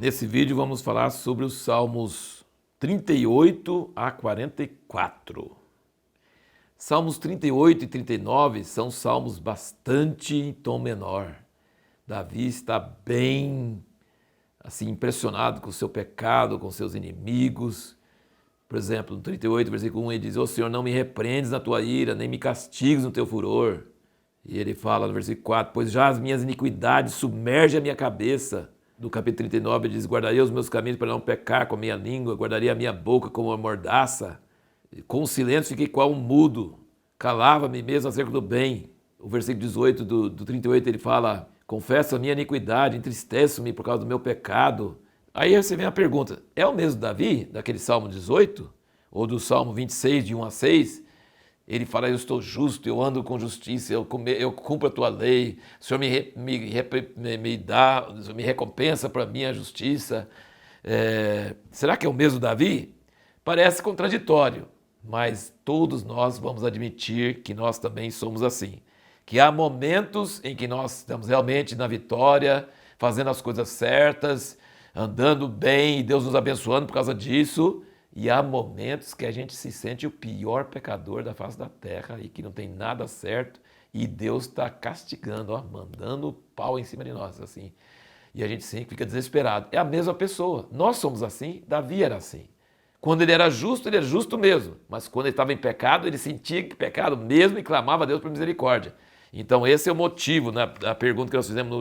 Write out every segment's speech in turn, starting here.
Nesse vídeo vamos falar sobre os Salmos 38 a 44. Salmos 38 e 39 são salmos bastante em tom menor. Davi está bem impressionado com o seu pecado, com seus inimigos. Por exemplo, no 38, versículo 1, ele diz: "Ó Senhor, não me repreendes na tua ira, nem me castigues no teu furor." E ele fala no versículo 4, "Pois já as minhas iniquidades submergem a minha cabeça." No capítulo 39 ele diz: "Guardarei os meus caminhos para não pecar com a minha língua, guardarei a minha boca como uma mordaça. Com o silêncio fiquei qual um mudo, calava-me mesmo acerca do bem." O versículo 18 do 38 ele fala: "Confesso a minha iniquidade, entristeço-me por causa do meu pecado." Aí você vem a pergunta, é o mesmo Davi, daquele Salmo 18? Ou do Salmo 26, de 1 a 6? Ele fala: "Eu estou justo, eu ando com justiça, eu cumpro a tua lei, o Senhor me recompensa para a minha justiça." Será que é o mesmo Davi? Parece contraditório, mas todos nós vamos admitir que nós também somos assim. Que há momentos em que nós estamos realmente na vitória, fazendo as coisas certas, andando bem e Deus nos abençoando por causa disso. E há momentos que a gente se sente o pior pecador da face da terra e que não tem nada certo e Deus está castigando, mandando pau em cima de nós, assim. E a gente sempre fica desesperado. É a mesma pessoa. Nós somos assim, Davi era assim. Quando ele era justo mesmo. Mas quando ele estava em pecado, ele sentia que pecado mesmo e clamava a Deus por misericórdia. Então esse é o motivo, né, da pergunta que nós fizemos no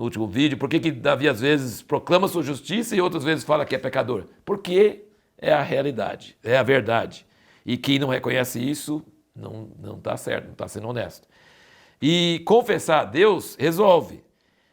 último vídeo. Por que Davi às vezes proclama sua justiça e outras vezes fala que é pecador? Porque é a realidade, é a verdade. E quem não reconhece isso não está certo, não está sendo honesto. E confessar a Deus resolve,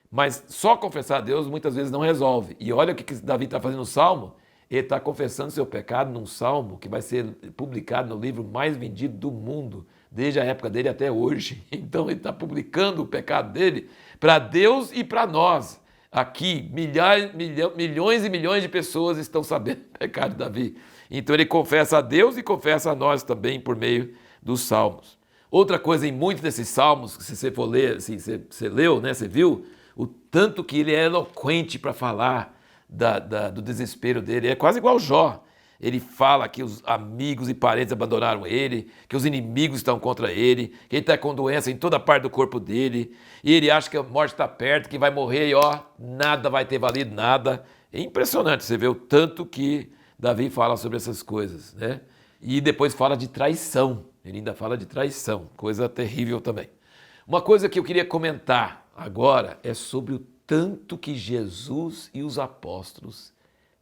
mas só confessar a Deus muitas vezes não resolve. E olha o que Davi está fazendo no Salmo. Ele está confessando seu pecado num Salmo que vai ser publicado no livro mais vendido do mundo, desde a época dele até hoje. Então ele está publicando o pecado dele para Deus e para nós. Aqui, milhões e milhões de pessoas estão sabendo do pecado de Davi. Então ele confessa a Deus e confessa a nós também por meio dos salmos. Outra coisa em muitos desses salmos, que se você for ler, assim, você leu, né, você viu, o tanto que ele é eloquente para falar do desespero dele. É quase igual Jó. Ele fala que os amigos e parentes abandonaram ele, que os inimigos estão contra ele, que ele está com doença em toda parte do corpo dele, e ele acha que a morte está perto, que vai morrer e nada vai ter valido nada. É impressionante você ver o tanto que Davi fala sobre essas coisas, né? E depois fala de traição, ele ainda fala de traição, coisa terrível também. Uma coisa que eu queria comentar agora é sobre o tanto que Jesus e os apóstolos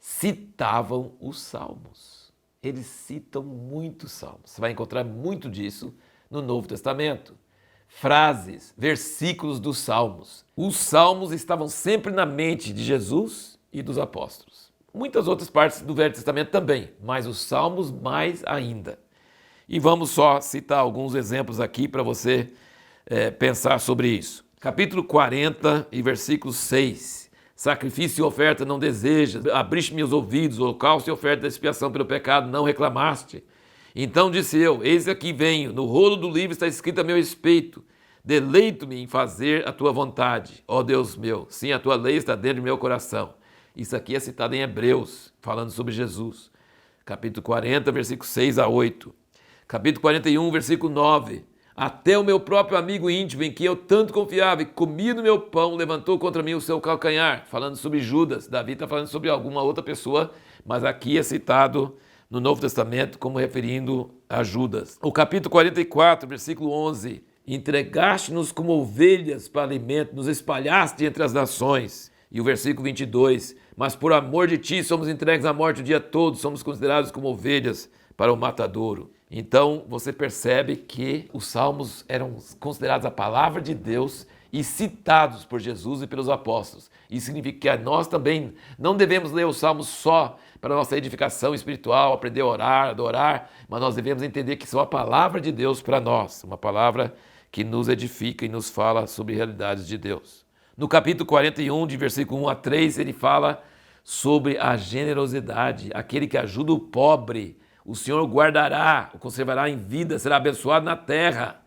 citavam os salmos. Eles citam muitos salmos. Você vai encontrar muito disso no Novo Testamento. Frases, versículos dos salmos. Os salmos estavam sempre na mente de Jesus e dos apóstolos. Muitas outras partes do Velho Testamento também, mas os salmos mais ainda. E vamos só citar alguns exemplos aqui para você pensar sobre isso. Capítulo 40 e versículo 6. "Sacrifício e oferta não desejas, abriste-me os ouvidos, holocausto e oferta de expiação pelo pecado não reclamaste. Então disse eu: eis aqui venho, no rolo do livro está escrito a meu respeito. Deleito-me em fazer a tua vontade, ó Deus meu. Sim, a tua lei está dentro do meu coração." Isso aqui é citado em Hebreus, falando sobre Jesus. Capítulo 40, versículo 6 a 8. Capítulo 41, versículo 9. "Até o meu próprio amigo íntimo, em que eu tanto confiava e comia no meu pão, levantou contra mim o seu calcanhar." Falando sobre Judas. Davi está falando sobre alguma outra pessoa, mas aqui é citado no Novo Testamento como referindo a Judas. O capítulo 44, versículo 11. "Entregaste-nos como ovelhas para alimento, nos espalhaste entre as nações." E o versículo 22. "Mas por amor de ti somos entregues à morte o dia todo, somos considerados como ovelhas para o matadouro." Então você percebe que os salmos eram considerados a palavra de Deus e citados por Jesus e pelos apóstolos. Isso significa que nós também não devemos ler os salmos só para nossa edificação espiritual, aprender a orar, adorar, mas nós devemos entender que são a palavra de Deus para nós, uma palavra que nos edifica e nos fala sobre realidades de Deus. No capítulo 41, de versículo 1 a 3, ele fala sobre a generosidade, aquele que ajuda o pobre. O Senhor o guardará, o conservará em vida, será abençoado na terra.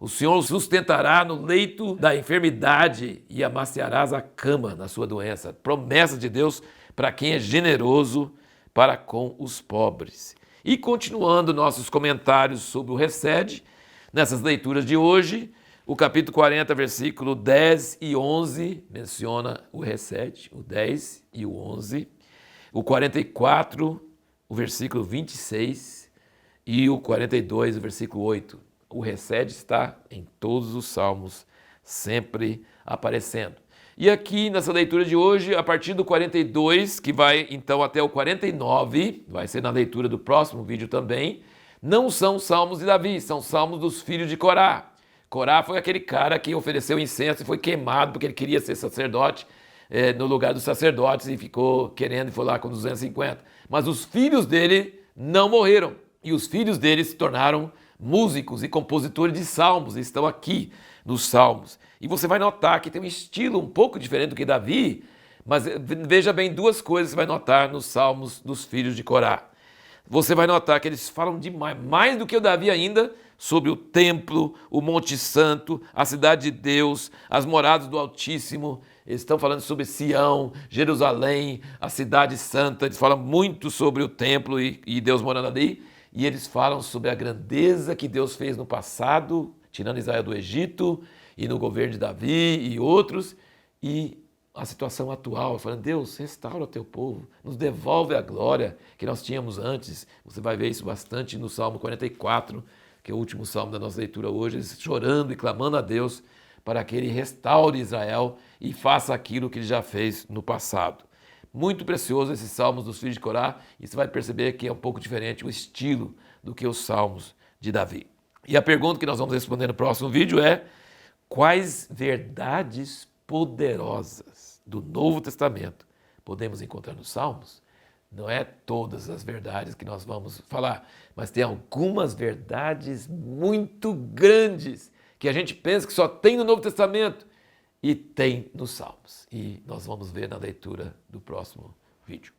O Senhor o sustentará no leito da enfermidade e amaciarás a cama na sua doença. Promessa de Deus para quem é generoso para com os pobres. E continuando nossos comentários sobre o Resed, nessas leituras de hoje, o capítulo 40, versículo 10 e 11, menciona o Resed, o 10 e o 11. O 44, o versículo 26 e o 42, o versículo 8. O Resed está em todos os salmos, sempre aparecendo. E aqui nessa leitura de hoje, a partir do 42, que vai então até o 49, vai ser na leitura do próximo vídeo também, não são salmos de Davi, são salmos dos filhos de Corá. Corá foi aquele cara que ofereceu incenso e foi queimado porque ele queria ser sacerdote no lugar dos sacerdotes e ficou querendo e foi lá com 250. Mas os filhos dele não morreram e os filhos dele se tornaram músicos e compositores de salmos, estão aqui nos salmos. E você vai notar que tem um estilo um pouco diferente do que Davi, mas veja bem duas coisas que você vai notar nos salmos dos filhos de Corá. Você vai notar que eles falam demais, mais do que o Davi ainda, sobre o templo, o Monte Santo, a cidade de Deus, as moradas do Altíssimo. Eles estão falando sobre Sião, Jerusalém, a cidade santa. Eles falam muito sobre o templo e Deus morando ali. E eles falam sobre a grandeza que Deus fez no passado, tirando Israel do Egito, e no governo de Davi e outros, e a situação atual, falando, Deus, restaura o teu povo, nos devolve a glória que nós tínhamos antes. Você vai ver isso bastante no Salmo 44, que é o último salmo da nossa leitura hoje, eles chorando e clamando a Deus para que Ele restaure Israel e faça aquilo que Ele já fez no passado. Muito precioso esses salmos dos filhos de Corá, e você vai perceber que é um pouco diferente o estilo do que os salmos de Davi. E a pergunta que nós vamos responder no próximo vídeo é: quais verdades poderosas do Novo Testamento podemos encontrar nos salmos? Não é todas as verdades que nós vamos falar, mas tem algumas verdades muito grandes que a gente pensa que só tem no Novo Testamento e tem nos salmos. E nós vamos ver na leitura do próximo vídeo.